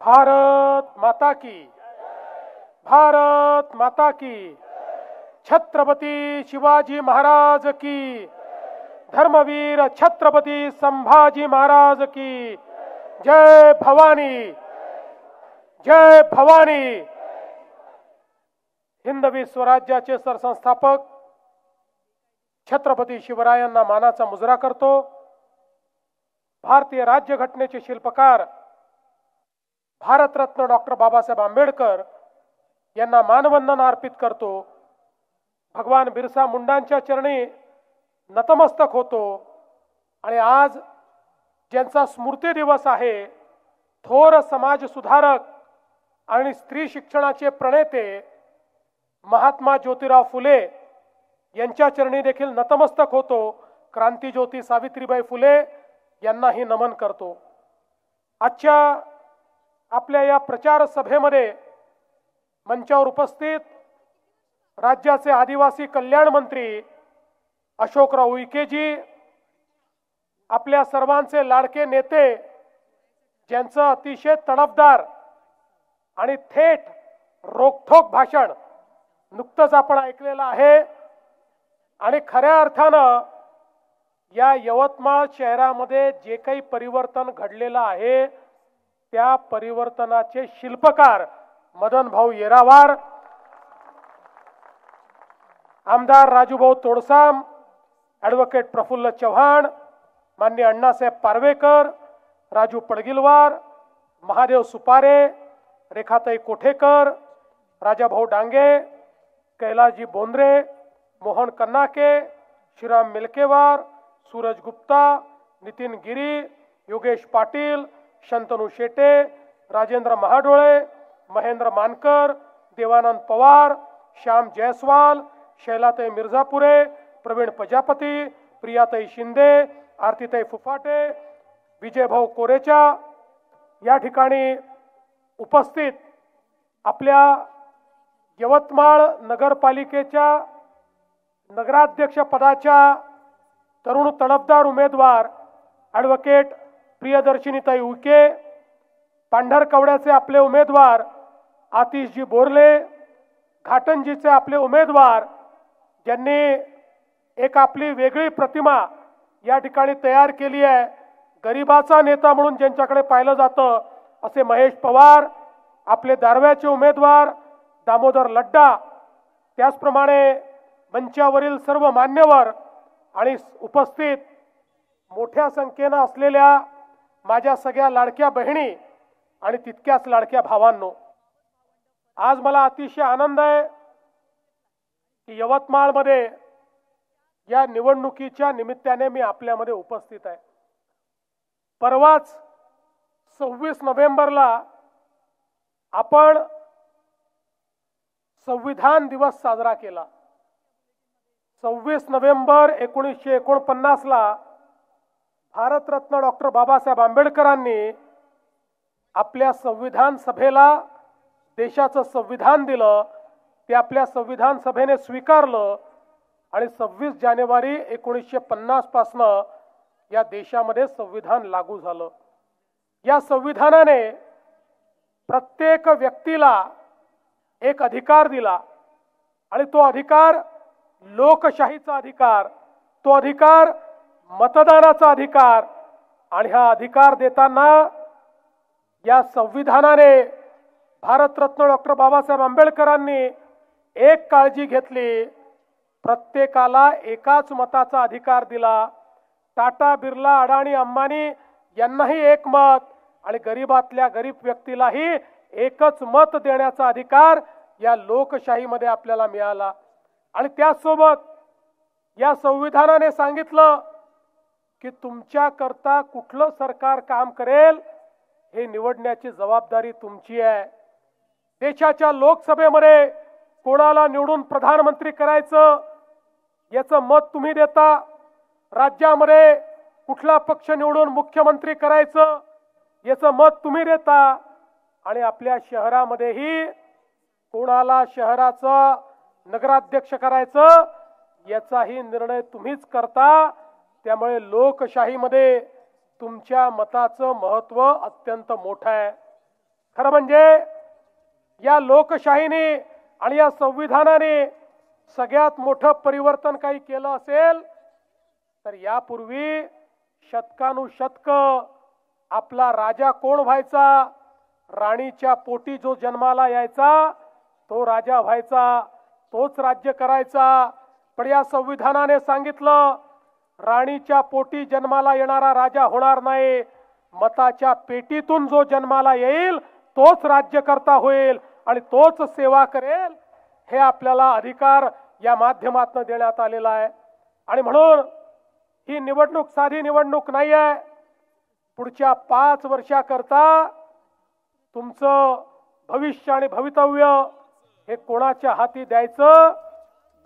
भारत माता की, भारत माता की, छत्रपती शिवाजी महाराज की, धर्मवीर छत्रपती संभाजी महाराज की, जय भवानी, जय भवानी। हिंदवी स्वराज्याचे सरसंस्थापक छत्रपती शिवरायांना मानाचा मुजरा करतो। भारतीय राज्यघटनेचे शिल्पकार भारतरत्न डॉक्टर बाबासाहेब आंबेडकर यांना मानवंदना अर्पित करतो। भगवान बिरसा मुंडांच्या चरणी नतमस्तक होतो आणि आज ज्यांचा स्मृती दिवस आहे, थोर समाज सुधारक आणि स्त्री शिक्षणाचे प्रणेते महात्मा ज्योतिराव फुले यांच्या चरणी देखील नतमस्तक होतो। क्रांतिज्योती सावित्रीबाई फुले यांनाही नमन करतो। आजच्या आपल्या या प्रचार सभेमध्ये मंचावर उपस्थित राज्याचे आदिवासी कल्याण मंत्री अशोकराव उईकेजी, आपल्या सर्वांचे लाडके नेते ज्यांचं अतिशय तडफदार आणि थेट रोखठोक भाषण नुकतंच आपण ऐकलेलं आहे आणि खऱ्या अर्थानं या यवतमाळ शहरामध्ये जे काही परिवर्तन घडलेलं आहे त्या परिवर्तनाचे शिल्पकार मदन भाऊ येरावार, आमदार राजूभाऊ तोडसाम, ॲडव्होकेट प्रफुल्ल चव्हाण, माननीय अण्णासाहेब पारवेकर, राजू पडगिलवार, महादेव सुपारे, रेखाताई कोठेकर, राजाभाऊ डांगे, कैलासजी बोंद्रे, मोहन कन्नाके, श्रीराम मिलकेवार, सूरज गुप्ता, नितीन गिरी, योगेश पाटील, शंतनू शेटे, राजेंद्र महाडोळे, महेंद्र मानकर, देवानंद पवार, श्याम जयस्वाल, शैलाताई मिर्झापुरे, प्रवीण प्रजापती, प्रियाताई शिंदे, आरतीताई फुफाटे, विजयभाऊ कोरेचा या ठिकाणी उपस्थित आपल्या यवतमाळ नगरपालिकेच्या नगराध्यक्ष पदाच्या तरुण तडफदार उमेदवार ॲडव्होकेट प्रियदर्शिनीताई उईके, पांढरकवड्याचे आपले उमेदवार आतिशजी बोरले, घाटंजीचे आपले उमेदवार ज्यांनी एक आपली वेगळी प्रतिमा या ठिकाणी तयार केली आहे, गरिबाचा नेता म्हणून ज्यांच्याकडे पाहिलं जातं असे महेश पवार, आपले दारव्याचे उमेदवार दामोदर लड्डा, त्याचप्रमाणे मंचावरील सर्व मान्यवर आणि उपस्थित मोठ्या संख्येने असलेल्या माझ्या सगळ्या लाडक्या बहिणी आणि तितक्याच लाडक्या भावांनो, आज मला अतिशय आनंद आहे की यवतमाळमध्ये या निवडणुकीच्या निमित्ताने मी आपल्यामध्ये उपस्थित आहे। परवाच 26 नोव्हेंबरला आपण संविधान दिवस साजरा केला। 26 नोव्हेंबर 1949 ला भारतरत्न डॉक्टर बाबासाहेब आंबेडकरांनी आपल्या संविधान सभेला देशाचं संविधान दिलं, ते आपल्या संविधान सभेने स्वीकारलं आणि 26 जानेवारी 1950 पासून या देशामध्ये संविधान लागू झालं। या संविधानाने प्रत्येक व्यक्तीला एक अधिकार दिला आणि तो अधिकार लोकशाहीचा अधिकार, तो अधिकार मतदानाचा अधिकार, आणि हा अधिकार देताना या संविधानाने भारतरत्न डॉक्टर बाबासाहेब आंबेडकरांनी एक काळजी घेतली, प्रत्येकाला एकाच मताचा अधिकार दिला। टाटा, बिर्ला, अडाणी, अंबानी यांनाही एक मत आणि गरीबातल्या गरीब व्यक्तीलाही एकच मत देण्याचा अधिकार या लोकशाहीमध्ये आपल्याला मिळाला। आणि त्यासोबत या संविधानाने सांगितलं की तुमच्या करता कुठलं सरकार काम करेल हे निवडण्याची जबाबदारी तुमची आहे। देशाच्या लोकसभेमध्ये कोणाला निवडून प्रधानमंत्री करायचं याचं मत तुम्ही देता, राज्यामध्ये कुठला पक्ष निवडून मुख्यमंत्री करायचं याचं मत तुम्ही देता, आणि आपल्या शहरामध्येही कोणाला शहराचं नगराध्यक्ष करायचं याचाही निर्णय तुम्हीच करता। त्यामुळे लोकशाहीमध्ये तुमच्या मताचं महत्त्व अत्यंत मोठं आहे। खरं म्हणजे या लोकशाहीने आणि या संविधानाने सगळ्यात मोठं परिवर्तन काही केलं असेल तर यापूर्वी शतकानुशतक आपला राजा कोण व्हायचा, राणीच्या पोटी जो जन्माला यायचा तो राजा व्हायचा, तोच राज्य करायचा। पण या संविधानाने सांगितलं राणीच्या पोटी जन्माला येणारा राजा होणार नाही, मताच्या पेटीतून जो जन्माला येईल तोच राज्यकर्ता होईल आणि तोच सेवा करेल। हे आपल्याला अधिकार या माध्यमातून देण्यात आलेला आहे। आणि म्हणून ही निवडणूक साधी निवडणूक नाही आहे। पुढच्या 5 वर्षाकरता तुमचं भविष्य आणि भवितव्य हे कोणाच्या हाती द्यायचं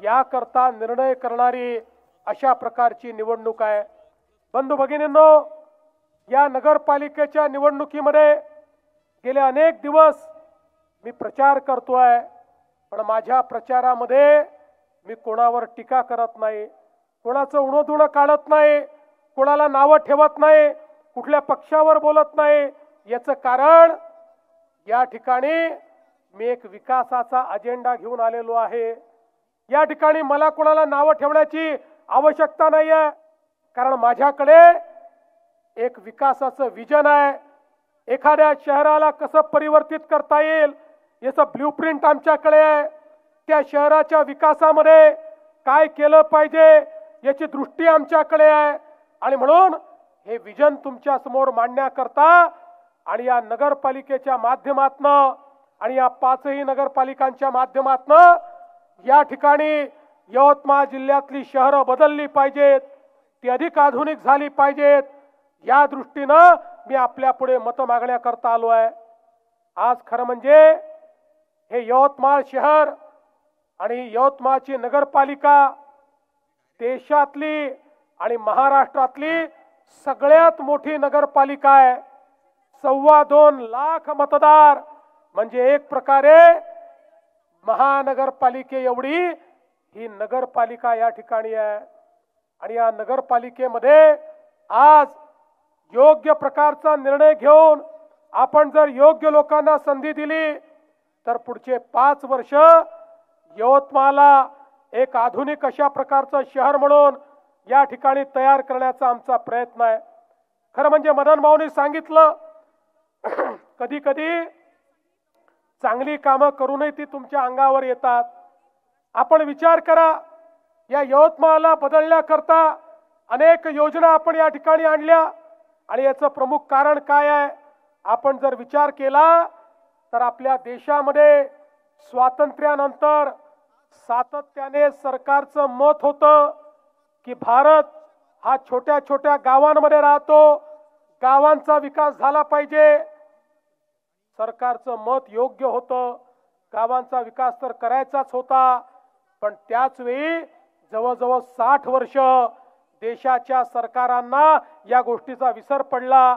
याकरता निर्णय करणारी अशा प्रकारची निवडणूक आहे। बंधू भगिनींनो, या नगरपालिकेच्या निवडणुकीमध्ये गेले अनेक दिवस मी प्रचार करतोय, पण माझ्या प्रचारामध्ये मी कोणावर टीका करत नाही, कोणाचं उणोधुणं काढत नाही, कोणाला नावं ठेवत नाही, कुठल्या पक्षावर बोलत नाही। याचं कारण या ठिकाणी मी एक विकासाचा अजेंडा घेऊन आलेलो आहे। या ठिकाणी मला कोणाला नावं ठेवण्याची आवश्यकता नाही आहे, कारण माझ्याकडे एक विकासाचं विजन आहे। एखाद्या शहराला कसं परिवर्तित करता येईल याचं ब्लूप्रिंट आमच्याकडे आहे। त्या शहराच्या विकासामध्ये काय केलं पाहिजे याची दृष्टी आमच्याकडे आहे। आणि म्हणून हे विजन तुमच्या समोर मांडण्याकरता आणि या नगरपालिकेच्या माध्यमातून आणि या 5ही नगरपालिकांच्या माध्यमातून या ठिकाणी यवतमाळ जिल्ह्यातली शहरं बदलली पाहिजेत, ती अधिक आधुनिक झाली पाहिजेत। या दृष्टीनं मी आपल्या पुढे मत मागण्याकरता आलो आहे। आज खरं म्हणजे हे यवतमाळ शहर आणि यवतमाळची नगरपालिका देशातली आणि महाराष्ट्रातली सगळ्यात मोठी नगरपालिका आहे। 2.25 लाख मतदार म्हणजे एक प्रकारे महानगरपालिके एवढी ही नगरपालिका या ठिकाणी आहे। आणि या नगरपालिकेमध्ये आज योग्य प्रकारचा निर्णय घेऊन आपण जर योग्य लोकांना संधी दिली तर पुढचे 5 वर्ष यवतमाळला एक आधुनिक अशा प्रकारचं शहर म्हणून या ठिकाणी तयार करण्याचा आमचा प्रयत्न आहे। खरं म्हणजे मदन भाऊंनी सांगितलं कधी कधी चांगली कामं करूनही ती तुमच्या अंगावर येतात। आपण विचार करा, या यवतमाळला बदलण्याकरता अनेक योजना आपण या ठिकाणी आणल्या आणि याचं प्रमुख कारण काय आहे आपण जर विचार केला तर आपल्या देशामध्ये स्वातंत्र्यानंतर सातत्याने सरकारचं मत होतं की भारत हा छोट्या छोट्या गावांमध्ये राहतो, गावांचा विकास झाला पाहिजे। सरकारचं मत योग्य होतं, गावांचा विकास तर करायचाच होता, पण त्याच वेळी जवळजवळ 60 वर्ष देशाच्या सरकारांना या गोष्टीचा विसर पडला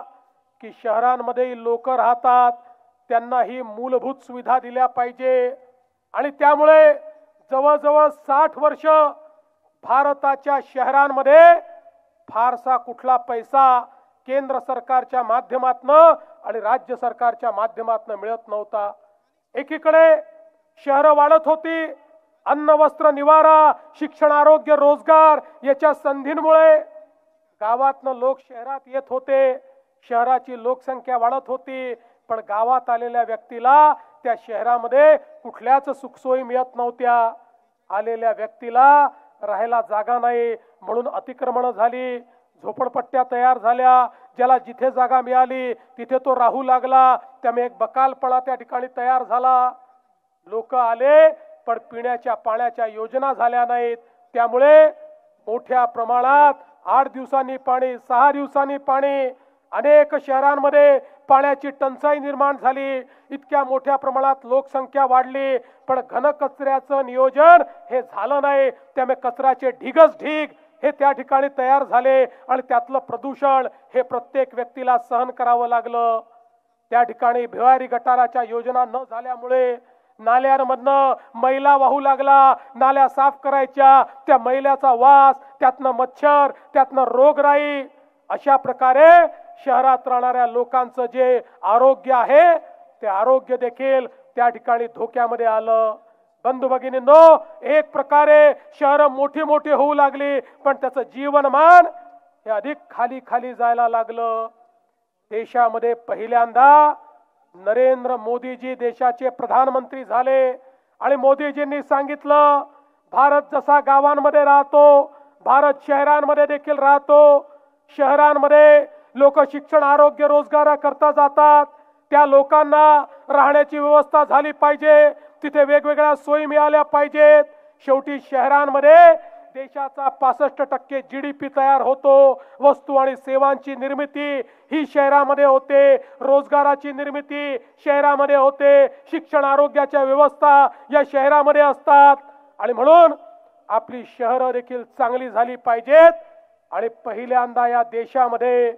की शहरांमध्ये लोक राहतात, त्यांना ही मूलभूत सुविधा दिल्या पाहिजे। आणि त्यामुळे जवळजवळ 60 वर्ष भारताच्या शहरांमध्ये फारसा कुठला पैसा केंद्र सरकारच्या माध्यमातून आणि राज्य सरकारच्या माध्यमातून मिळत नव्हता। एकीकडे शहरं वाढत होती, अन्न वस्त्र निवारा शिक्षण आरोग्य रोजगार याच्या संधींमुळे गावातनं लोक शहरात येत होते, शहराची लोकसंख्या वाढत होती, पण गावात आलेल्या व्यक्तीला त्या शहरामध्ये कुठल्याच सुखसोयी मिळत नव्हत्या। आलेल्या व्यक्तीला राहायला जागा नाही म्हणून अतिक्रमण झाली, झोपडपट्ट्या तयार झाल्या, ज्याला जिथे जागा मिळाली तिथे तो राहू लागला, त्यामुळे एक बकालपणा त्या ठिकाणी तयार झाला। लोक आले पण पिण्याच्या पाण्याच्या योजना झाल्या नाहीत, त्यामुळे मोठ्या प्रमाणात 8 दिवसांनी पाणी 6 दिवसांनी पाणी, अनेक शहरांमध्ये पाण्याची टंचाई निर्माण झाली। इतक्या मोठ्या प्रमाणात लोकसंख्या वाढली पण घनकचऱ्याचं नियोजन हे झालं नाही, त्यामुळे कचऱ्याचे ढिगच ढिग हे त्या ठिकाणी तयार झाले आणि त्यातलं प्रदूषण हे प्रत्येक व्यक्तीला सहन करावं लागलं। त्या ठिकाणी भिवारी गटाराच्या योजना न झाल्यामुळे नाल्यांमधनं मैला वाहू लागला, नाल्या साफ करायच्या, त्या मैल्याचा वास, त्यातनं मच्छर, त्यातनं रोगराई, अशा प्रकारे शहरात राहणाऱ्या लोकांचं जे आरोग्य आहे ते आरोग्य देखील त्या ठिकाणी धोक्यामध्ये आलं। बंधू भगिनींनो, एक प्रकारे शहर मोठी मोठी होऊ लागली, पण त्याचं जीवनमान हे अधिक खाली खाली जायला लागलं। देशामध्ये पहिल्यांदा नरेंद्र मोदीजी देशाचे प्रधानमंत्री झाले आणि मोदीजींनी सांगितलं, भारत जसा गावांमध्ये राहतो, भारत शहरांमध्ये देखील राहतो। शहरांमध्ये लोक शिक्षण, आरोग्य, रोजगार करता जातात, त्या लोकांना राहण्याची व्यवस्था झाली पाहिजे, तिथे वेगवेगळ्या सोयी मिळाल्या पाहिजेत। शेवटी शहरांमध्ये देशाचा 65% GDP तयार होतो। वस्तू आणि सेवांची निर्मिती ही शहरामध्ये होते, रोजगाराची निर्मिती शहरामध्ये होते, शिक्षण, आरोग्याच्या व्यवस्था या शहरामध्ये असतात। आणि म्हणून आपली शहरं देखील चांगली झाली पाहिजेत। आणि पहिल्यांदा या देशामध्ये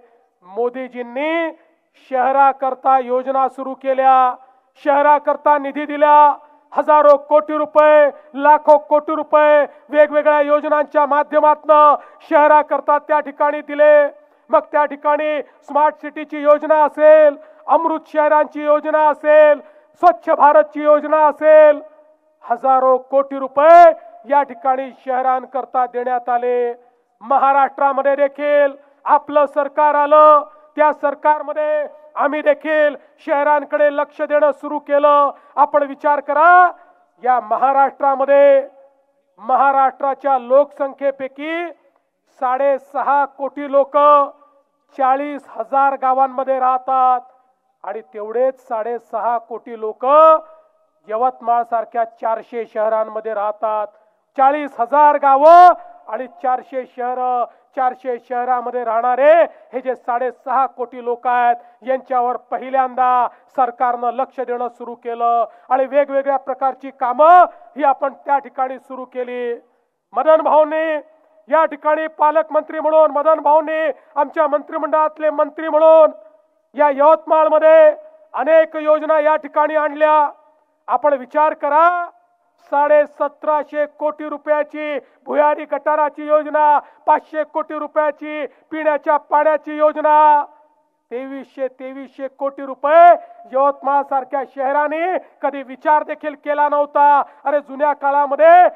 मोदीजींनी शहराकरता योजना सुरू केल्या, शहराकरता निधी दिला। हजारो कोटी रुपये, लाखो कोटी रुपये वेगवेगळ्या योजनांच्या माध्यमातून शहराकरता त्या ठिकाणी दिले। मग त्या ठिकाणी स्मार्ट सिटीची योजना असेल, अमृत शहरांची योजना असेल, स्वच्छ भारतची योजना असेल, हजारो कोटी रुपये या ठिकाणी शहरांकरता देण्यात आले। महाराष्ट्रामध्ये देखील आपलं सरकार आलं, त्या सरकारमध्ये आम्ही देखील शहरांकडे लक्ष देणं सुरू केलं। आपण विचार करा, या महाराष्ट्रामध्ये महाराष्ट्राच्या लोकसंख्येपैकी 6.5 कोटी लोक 40,000 गावांमध्ये राहतात आणि तेवढेच 6.5 कोटी लोक यवतमाळ सारख्या 400 शहरांमध्ये राहतात। 40,000 गावं आणि 400 शहर, 400 शहरामध्ये राहणारे हे जे 6.5 कोटी लोक आहेत, यांच्यावर पहिल्यांदा सरकारनं लक्ष देणं सुरू केलं आणि वेगवेगळ्या प्रकारची कामं ही आपण त्या ठिकाणी सुरू केली। मदन भाऊंनी या ठिकाणी पालकमंत्री म्हणून, मदन भाऊंनी आमच्या मंत्रिमंडळातले मंत्री म्हणून या यवतमाळमध्ये अनेक योजना या ठिकाणी आणल्या। आपण विचार करा, 1750 कोटी रुपयाची भुयारी गटाराची योजना, 500 कोटी रुपयाची पिण्याच्या पाण्याची योजना, 2300 कोटी रुपये यवतमाळ सारख्या शहराने कधी विचार देखील केला नव्हता। अरे जुन्या काळामध्ये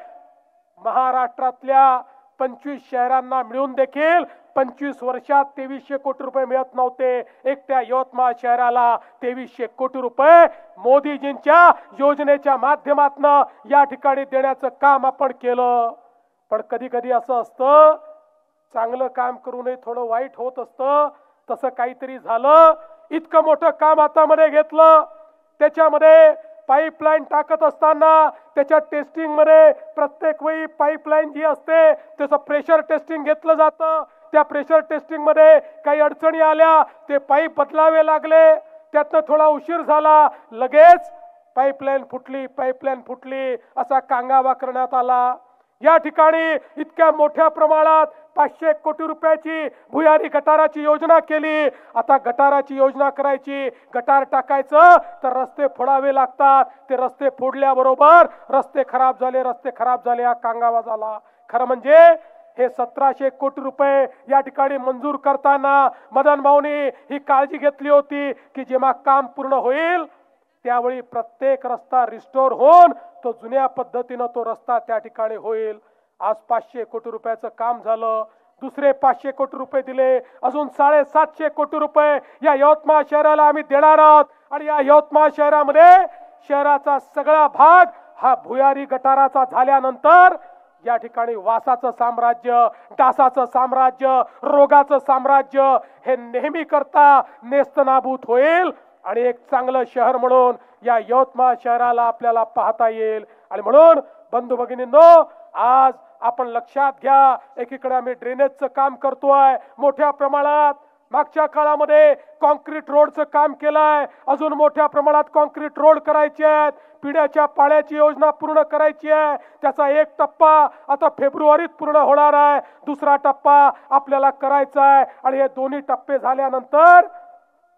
महाराष्ट्रातल्या 25 शहरांना मिळून देखील 25 वर्षात 2300 कोटी रुपये मिळत नव्हते। एकट्या यवतमाळ शहराला 2300 कोटी रुपये मोदीजींच्या योजनेच्या माध्यमातून या ठिकाणी देण्याचं काम आपण केलं। पण कधी कधी असं असतं, चांगलं काम करूनही थोडं वाईट होत असतं। तसं काहीतरी झालं, इतकं मोठं काम हातामध्ये घेतलं, त्याच्यामध्ये पाईपलाईन टाकत असताना त्याच्या टेस्टिंग मध्ये प्रत्येक वेळी पाईपलाईन जी असते त्याचं प्रेशर टेस्टिंग घेतलं जातं। त्या प्रेशर टेस्टिंग मध्ये काही अडचणी आल्या, ते पाईप बदलावे लागले, त्यातनं थोडा उशीर झाला, लगेच पाईपलाईन फुटली असा कांगावा करण्यात आला। या ठिकाणी इतक्या मोठ्या प्रमाणात 500 कोटी रुपयाची भुयारी गटाराची योजना केली। आता गटाराची योजना करायची, गटार टाकायचं तर रस्ते फोडावे लागतात, ते रस्ते फोडल्याबरोबर रस्ते खराब झाले हा कांगावा झाला। खरं म्हणजे हे 1700 कोटी रुपये या ठिकाणी मंजूर करताना मदन भाऊनी ही काळजी घेतली होती की जेव्हा काम पूर्ण होईल त्यावेळी प्रत्येक रस्ता रिस्टोर होऊन तो जुन्या पद्धतीने तो रस्ता त्या ठिकाणी होईल। आज 500 कोटी रुपयाचं काम झालं, दुसरे 500 कोटी रुपये दिले, अजून 750 कोटी रुपये या यवतमाळ शहराला आम्ही देणार आहोत। आणि या यवतमाळ शहरामध्ये शहराचा सगळा भाग हा भुयारी गटाराचा झाल्यानंतर या ठिकाणी वासाचं साम्राज्य, डासाचं साम्राज्य, रोगाचं साम्राज्य हे नेहमी करता नेस्तनाबूत होईल आणि एक चांगलं शहर म्हणून या यवतमाळ शहराला आपल्याला पाहता येईल। आणि म्हणून बंधू भगिनींनो, आज आपण लक्षात घ्या, एकीकडे आम्ही ड्रेनेजचं काम करतोय मोठ्या प्रमाणात, मागच्या काळामध्ये कॉन्क्रीट रोडचं काम केलंय, अजून मोठ्या प्रमाणात कॉन्क्रीट रोड करायचे आहेत, पिण्याच्या पाण्याची योजना पूर्ण करायची आहे, त्याचा एक टप्पा आता फेब्रुवारीत पूर्ण होणार आहे, दुसरा टप्पा आपल्याला करायचा आहे। आणि हे दोन्ही टप्पे झाल्यानंतर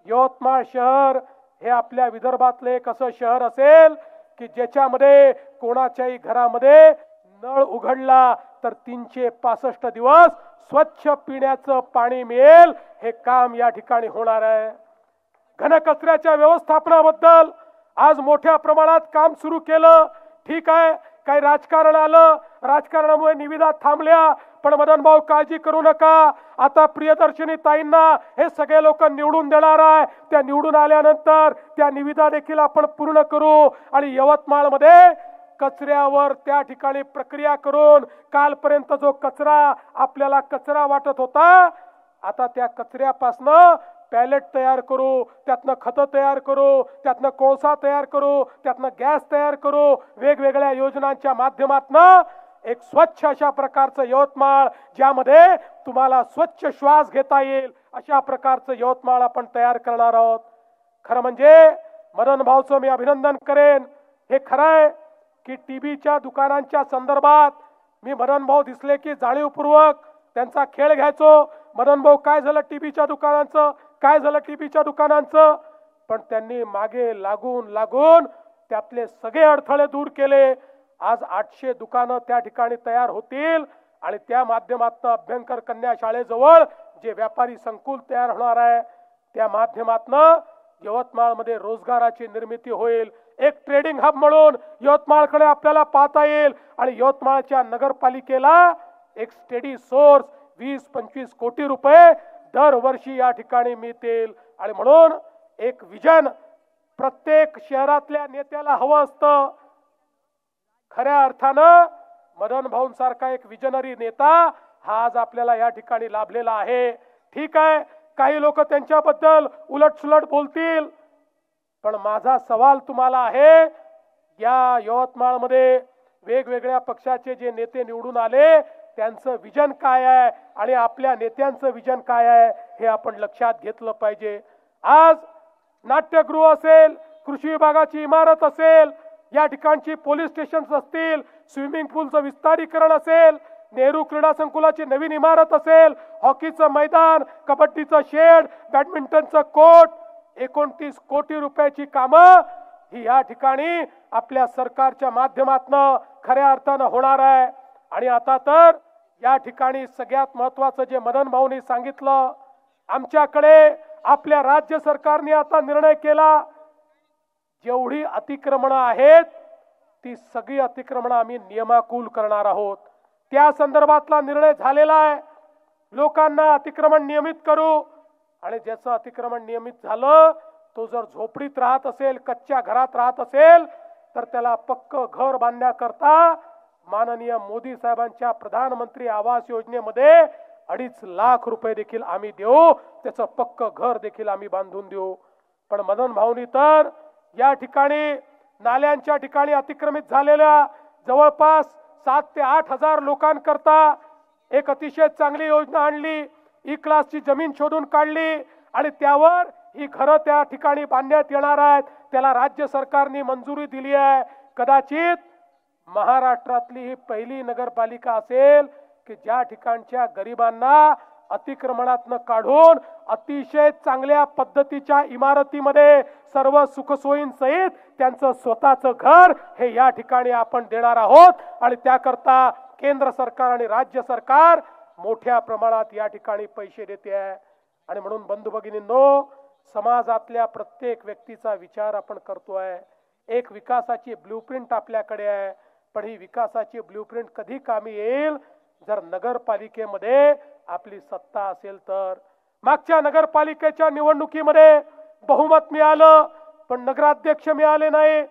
यवतमाळ शहर हे आपल्या विदर्भातले एक असं शहर असेल की ज्याच्यामध्ये कोणाच्याही घरामध्ये नळ उघडला तर 365 दिवस स्वच्छ पिण्याचं पाणी मिळेल, हे काम या ठिकाणी होणार आहे। घनकचऱ्याच्या व्यवस्थापनाबद्दल आज मोठ्या प्रमाणात काम सुरू केलं. ठीक आहे, काही राजकारण आलं, राजकारणामुळे निविदा थांबल्या, पण मदन भाऊ काळजी करू नका. आता प्रियदर्शनी ताईंना हे सगळे लोक निवडून देणार आहे. त्या निवडून आल्यानंतर त्या निविदा देखील आपण पूर्ण करू. आणि यवतमाळमध्ये कचऱ्यावर त्या ठिकाणी प्रक्रिया करून कालपर्यंत जो कचरा आपल्याला कचरा वाटत होता, आता त्या कचऱ्यापासनं पॅलेट तयार करू, त्यातनं खतं तयार करू, त्यातनं कोळसा तयार करू, त्यातनं गॅस तयार करू. वेगवेगळ्या योजनांच्या माध्यमातून एक स्वच्छ अशा प्रकारचं यवतमाळ, ज्यामध्ये तुम्हाला स्वच्छ श्वास घेता येईल अशा प्रकारचं यवतमाळ आपण तयार करणार आहोत. खरं म्हणजे मदन भाऊचं मी अभिनंदन करेन. हे खरं आहे की टीबीच्या दुकानांच्या संदर्भात मी मदन भाऊ दिसले की जाणीवपूर्वक त्यांचा खेळ घ्यायचो. मदन भाऊ काय झालं टीबीच्या दुकानांचं, काय झालं टीबीच्या दुकानांचं, पण त्यांनी मागे लागून त्यातले सगळे अडथळे दूर केले. आज 800 दुकानं त्या ठिकाणी तयार होतील आणि त्या माध्यमातून अभ्यंकर कन्या शाळेजवळ जे व्यापारी संकुल तयार होणार आहे, त्या माध्यमातून यवतमाळमध्ये रोजगाराची निर्मिती होईल. एक ट्रेडिंग हब म्हणून यवतमाळकडे आपल्याला पाहता येईल आणि यवतमाळच्या नगरपालिकेला एक स्टेडी सोर्स 20-25 कोटी रुपये दरवर्षी या ठिकाणी मिळतील. आणि म्हणून एक विजन प्रत्येक शहरातल्या नेत्याला हवं असतं. खऱ्या अर्थानं मदन भाऊंसारखा एक विजनरी नेता हा आज आपल्याला या ठिकाणी लाभलेला आहे. ठीक आहे, काही लोक त्यांच्याबद्दल उलटसुलट बोलतील, पण माझा सवाल तुम्हाला आहे, या यवतमाळमध्ये वेगवेगळ्या पक्षाचे जे नेते निवडून आले त्यांचं विजन काय आहे आणि आपल्या नेत्यांचं विजन काय आहे हे आपण लक्षात घेतलं पाहिजे. आज नाट्यगृह असेल, कृषी विभागाची इमारत असेल, या ठिकाणची पोलीस स्टेशन्स असतील, स्विमिंग पूलचं विस्तारीकरण असेल, नेहरू क्रीडा संकुलाची नवीन इमारत असेल, हॉकीचं मैदान, कबड्डीचं शेड, बॅडमिंटनचं कोर्ट, 29 कोटी रुपयाची कामं ही या ठिकाणी आपल्या सरकारच्या माध्यमातून खऱ्या अर्थानं होणार आहे. आणि आता तर या ठिकाणी सगळ्यात महत्वाचं जे मदन भाऊंनी सांगितलं, आमच्याकडे आपल्या राज्य सरकारने आता निर्णय केला, जेवढी अतिक्रमणं आहेत ती सगळी अतिक्रमणं आम्ही नियमाकुल करणार आहोत. त्या संदर्भातला निर्णय झालेला आहे. लोकांना अतिक्रमण नियमित करू आणि ज्याचं अतिक्रमण नियमित झालं तो जर झोपडीत राहत असेल, कच्च्या घरात राहत असेल, तर त्याला पक्क घर बांधण्याकरता माननीय मोदी साहेबांच्या प्रधानमंत्री आवास योजनेमध्ये 2.5 लाख रुपये देखील आम्ही देऊ, त्याचं पक्क घर देखील आम्ही बांधून देऊ. पण मदन भाऊनी तर या ठिकाणी नाल्यांच्या ठिकाणी अतिक्रमित झालेल्या जवळपास 7 ते 8 हजार लोकांकरता एक अतिशय चांगली योजना आणली. ई क्लासची जमीन शोधून काढली आणि त्यावर ही घरं त्या ठिकाणी बांधण्यात येणार आहेत. त्याला राज्य सरकारने मंजुरी दिली आहे. कदाचित महाराष्ट्रातली ही पहिली नगरपालिका असेल की ज्या ठिकाणच्या गरिबांना अतिक्रमणातनं काढून अतिशय चांगल्या पद्धतीच्या इमारतीमध्ये सर्व सुखसोयींसहित त्यांचं स्वतःचं घर हे या ठिकाणी आपण देणार आहोत. आणि त्याकरता केंद्र सरकार आणि राज्य सरकार मोठ्या प्रमाणात या ठिकाणी पैसे देते आहे. आणि म्हणून बंधू भगिनींनो, समाजातल्या प्रत्येक व्यक्तीचा विचार आपण करतोय. एक विकासाची ब्लूप्रिंट आपल्याकडे आहे, पण ही विकासाची ब्लूप्रिंट कधी कामी येईल जर नगरपालिकेमध्ये आपली सत्ता असेल तर. मागच्या नगरपालिकेच्या निवडणुकीमध्ये बहुमत मिळालं पण नगराध्यक्ष मिळाले नाही,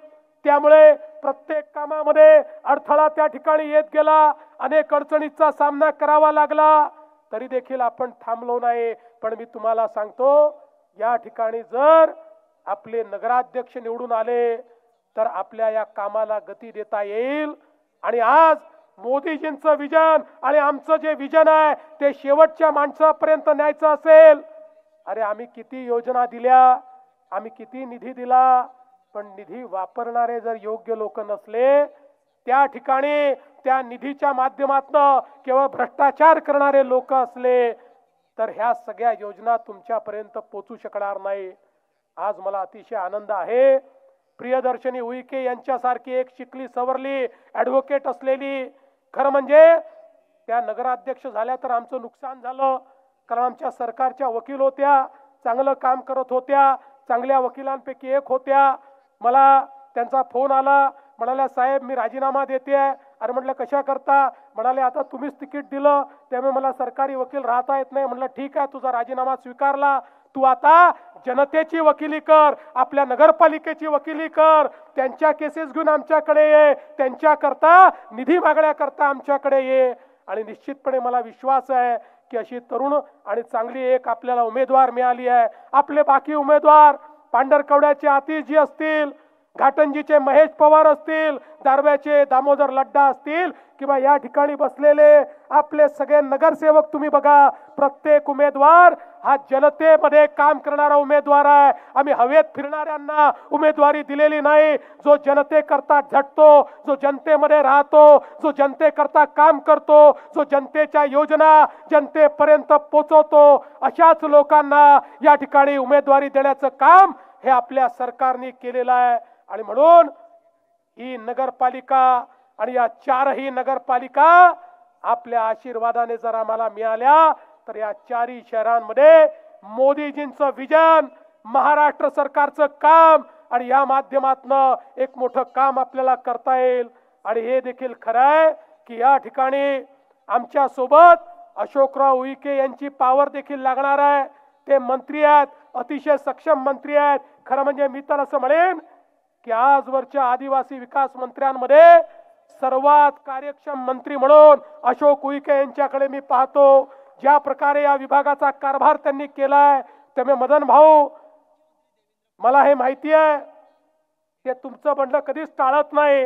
त्यामुळे प्रत्येक कामामध्ये अडथळा त्या ठिकाणी येत गेला. अनेक अडचणींचा सामना करावा लागला, तरी देखील आपण थांबलो नाही. पण मी तुम्हाला सांगतो, या ठिकाणी जर आपले नगराध्यक्ष निवडून आले तर आपल्या या कामाला गती देता येईल. आणि आज मोदीजींचं विजन आणि आमचं जे विजन आहे ते शेवटच्या माणसापर्यंत न्यायचं असेल. अरे आम्ही किती योजना दिल्या, आम्ही किती निधी दिला, पण निधी वापरणारे जर योग्य लोक नसले, त्या ठिकाणी त्या निधीच्या माध्यमातून केवळ भ्रष्टाचार करणारे लोक असले तर ह्या सगळ्या योजना तुमच्यापर्यंत पोहोचू शकणार नाही. आज मला अतिशय आनंद आहे, प्रियदर्शनी उईके यांच्यासारखी एक शिकली सवरली ॲडव्होकेट असलेली, खरं म्हणजे त्या नगराध्यक्ष झाल्या तर आमचं नुकसान झालं, कारण आमच्या सरकारच्या वकील होत्या, चांगलं काम करत होत्या, चांगल्या वकिलांपैकी एक होत्या. मला त्यांचा फोन आला, म्हणाल्या साहेब मी राजीनामा देते आहे. अरे म्हटलं कशा करता? म्हणाले आता तुम्हीच तिकीट दिलं त्यामुळे मला सरकारी वकील राहता येत नाही. म्हटलं ठीक आहे, तुझा राजीनामा स्वीकारला, तू आता जनतेची वकिली कर, आपल्या नगरपालिकेची वकिली कर, त्यांच्या केसेस घेऊन आमच्याकडे ये, त्यांच्याकरता निधी मागण्याकरता आमच्याकडे ये. आणि निश्चितपणे मला विश्वास आहे की अशी तरुण आणि चांगली एक आपल्याला उमेदवार मिळाली आहे. आपले बाकी उमेदवार पांढरकवड्याचे आतिशजी असतील, घाटंजीचे महेश पवार असतील, दारव्याचे दामोदर लड्डा असतील किंवा या ठिकाणी बसलेले आपले सगळे नगरसेवक तुम्ही बघा, प्रत्येक उमेदवार हा जनतेमध्ये काम करणारा उमेदवार आहे. आम्ही हवेत फिरणाऱ्यांना उमेदवारी दिलेली नाही. जो जनतेकरता झटतो, जो जनतेमध्ये राहतो, जो जनतेकरता काम करतो, जो जनतेच्या योजना जनतेपर्यंत पोहोचवतो, अशाच लोकांना या ठिकाणी उमेदवारी देण्याचं काम हे आपल्या सरकारने केलेलं आहे. आणि म्हणून ही नगरपालिका आणि या चारही नगरपालिका आपल्या आशीर्वादाने जर आम्हाला मिळाल्या तर या चारही शहरांमध्ये मोदीजींचं विजन, महाराष्ट्र सरकारचं काम आणि या माध्यमातून एक मोठं काम आपल्याला करता येईल. आणि हे देखील खरं आहे की या ठिकाणी आमच्या सोबत अशोकराव उईके यांची पावर देखील लागणार आहे. ते मंत्री आहेत, अतिशय सक्षम मंत्री आहेत. खरं म्हणजे मी तर असं म्हणेन की आजवरच्या आदिवासी विकास मंत्र्यांमध्ये सर्वात कार्यक्षम मंत्री म्हणून अशोक उईके यांच्याकडे मी पाहतो. ज्या प्रकारे या विभागाचा कारभार त्यांनी केलाय, त्यामुळे मदन भाऊ मला हे माहिती आहे की तुमचं म्हणणं कधीच टाळत नाही.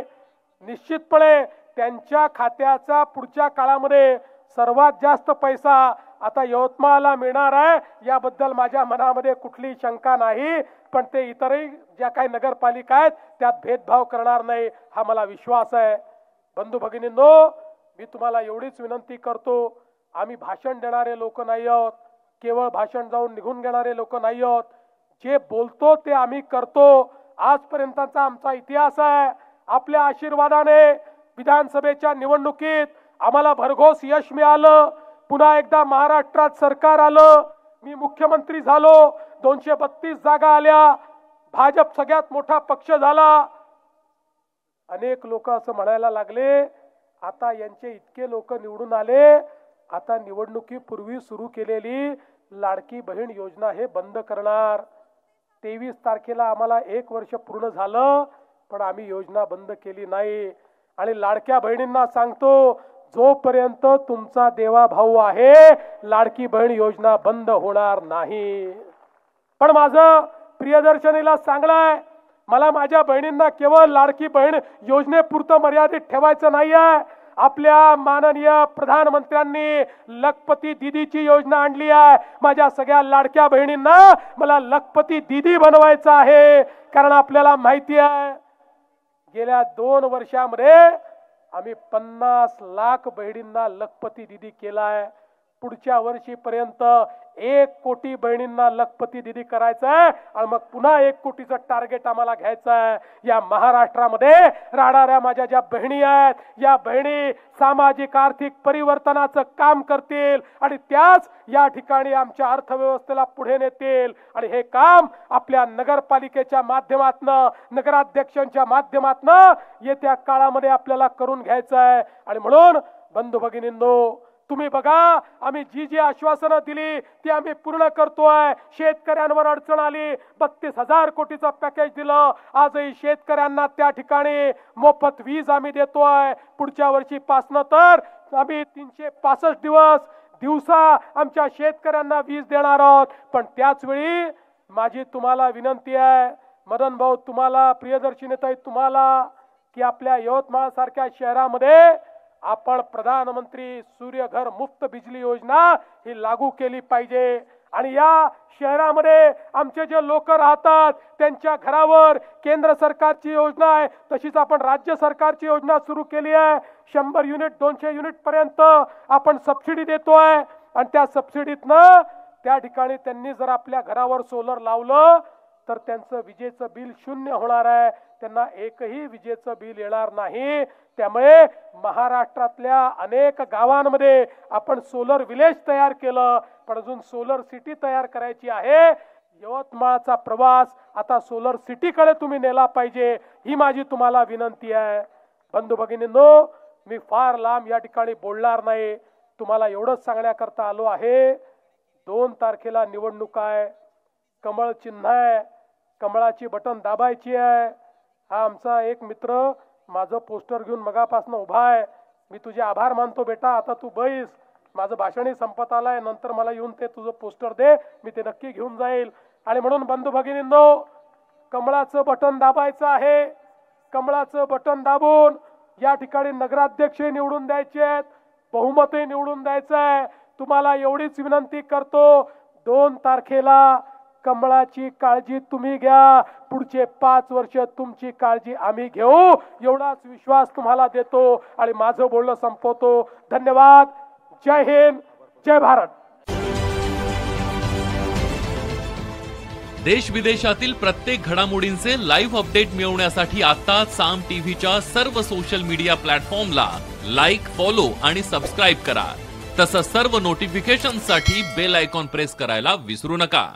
निश्चितपणे त्यांच्या खात्याचा पुढच्या काळामध्ये सर्वात जास्त पैसा आता यवतमाळला मिळणार आहे, याबद्दल माझ्या मनामध्ये कुठलीही शंका नाही. पण ते इतरही ज्या काही नगरपालिका आहेत त्यात भेदभाव करणार नाही, हा मला विश्वास आहे. बंधू भगिनींनो, मी तुम्हाला एवढीच विनंती करतो, आम्ही भाषण देणारे लोक नाही आहोत, केवळ भाषण जाऊन निघून घेणारे लोक नाही आहोत. जे बोलतो ते आम्ही करतो. आजपर्यंतचा आमचा इतिहास आहे. आपल्या आशीर्वादाने विधानसभेच्या निवडणुकीत आम्हाला भरघोस यश मिळालं. पुन्हा एकदा महाराष्ट्रात सरकार आलं, मी मुख्यमंत्री झालो, 232 जागा आल्या, भाजप सगळ्यात मोठा पक्ष झाला. अनेक लोक असं म्हणायला लागले आता यांचे इतके लोक निवडून आले, आता निवडणुकीपूर्वी सुरू केलेली लाडकी बहीण योजना हे बंद करणार. 23 तारखेला आम्हाला 1 वर्ष पूर्ण झालं, पण आम्ही योजना बंद केली नाही. आणि लाडक्या बहिणींना सांगतो, जोपर्यंत तुमचा देवा भाऊ आहे लाडकी बहीण योजना बंद होणार नाही. पण माझं प्रियदर्शनीला सांगलाय, मला माझ्या बहिणींना केवळ लाडकी बहीण योजनेपुरतं मर्यादित ठेवायचं नाहीये. आपल्या माननीय प्रधानमंत्र्यांनी लखपती दीदीची योजना आणली आहे. माझ्या सगळ्या लाडक्या बहिणींना मला लखपती दीदी बनवायचं आहे. कारण आपल्याला माहिती आहे गेल्या 2 वर्षामध्ये आम्ही 50 लाख बहिणींना लखपती दीदी केलाय. पुढच्या वर्षीपर्यंत 1 कोटी बहिणींना लखपती दीदी करायचं आहे आणि मग पुन्हा 1 कोटीचं टार्गेट आम्हाला घ्यायचं आहे. या महाराष्ट्रामध्ये राहणाऱ्या माझ्या ज्या बहिणी आहेत, या बहिणी सामाजिक आर्थिक परिवर्तनाचं काम करतील आणि त्याच या ठिकाणी आमच्या अर्थव्यवस्थेला पुढे नेतील. आणि हे काम आपल्या नगरपालिकेच्या माध्यमातून, नगराध्यक्षांच्या माध्यमातून येत्या काळामध्ये आपल्याला करून घ्यायचं आहे. आणि म्हणून बंधू भगिनींनो, तुम्ही बघा, आम्ही जी आश्वासनं दिली ती आम्ही पूर्ण करतोय. शेतकऱ्यांवर अडचण आली, 32,000 कोटीचं पॅकेज दिलं. आजही शेतकऱ्यांना त्या ठिकाणी मोफत वीज आम्ही देतोय. पुढच्या वर्षीपासून तर आम्ही 365 दिवसा आमच्या शेतकऱ्यांना वीज देणार आहोत. पण त्याच वेळी माझी तुम्हाला विनंती आहे, मदन भाऊ तुम्हाला, प्रियदर्शनीताई तुम्हाला, की आपल्या यवतमाळ सारख्या शहरामध्ये आपण प्रधानमंत्री सूर्यघर मुफ्त बिजली योजना ही लागू केली पाहिजे. आणि या शहरामध्ये आमचे जे लोक राहतात त्यांच्या घरावर केंद्र सरकारची योजना आहे, तशीच आपण राज्य सरकारची योजना सुरू केली आहे. 100 युनिट 200 युनिट पर्यंत आपण सबसिडी देतोय. आणि त्या सबसिडीतनं त्या ठिकाणी त्यांनी जर आपल्या घरावर सोलर लावलं तर त्यांचं विजेचं बिल 0 होणार आहे. त्यांना एकही विजेचं बिल येणार नाही. त्यामुळे महाराष्ट्रातल्या अनेक गावांमध्ये आपण सोलर विलेज तयार केलं, पण अजून सोलर सिटी तयार करायची आहे. यवतमाळचा प्रवास आता सोलर सिटीकडे तुम्ही नेला पाहिजे, ही माझी तुम्हाला विनंती आहे. बंधू भगिनींनो, मी फार लांब या ठिकाणी बोलणार नाही. तुम्हाला एवढंच सांगण्याकरता आलो आहे. 2 तारखेला निवडणूक आहे. कमळ चिन्ह आहे. कमळाची बटन दाबायची आहे. हा आमचा एक मित्र माझं पोस्टर घेऊन मगापासून उभा आहे. मी तुझे आभार मानतो बेटा. आता तू बैस, माझं भाषणही संपत आलंय. नंतर मला येऊन ते तुझं पोस्टर दे, मी ते नक्की घेऊन जाईल. आणि म्हणून बंधू भगिनींनो, कमळाचं बटन दाबायचं आहे. कमळाचं बटन दाबून या ठिकाणी नगराध्यक्ष निवडून द्यायचे आहेत, बहुमतही निवडून द्यायचं आहे. तुम्हाला एवढीच विनंती करतो, 2 तारखेला कमळाची काळजी तुम्ही घ्या. पुढचे 5 वर्ष तुमची काळजी आम्ही घेऊ, एवढाच विश्वास तुम्हाला देतो. आणि माझं बोलणं संपवतो. धन्यवाद. जय हिंद, जय भारत. देश विदेशातील प्रत्येक घडामोडींचे लाईव्ह अपडेट मिळवण्यासाठी आता साम टीव्हीच्या सर्व सोशल मीडिया प्लॅटफॉर्मला लाईक, फॉलो आणि सबस्क्राईब करा. तसंच सर्व नोटिफिकेशनसाठी बेल आयकॉन प्रेस करायला विसरू नका.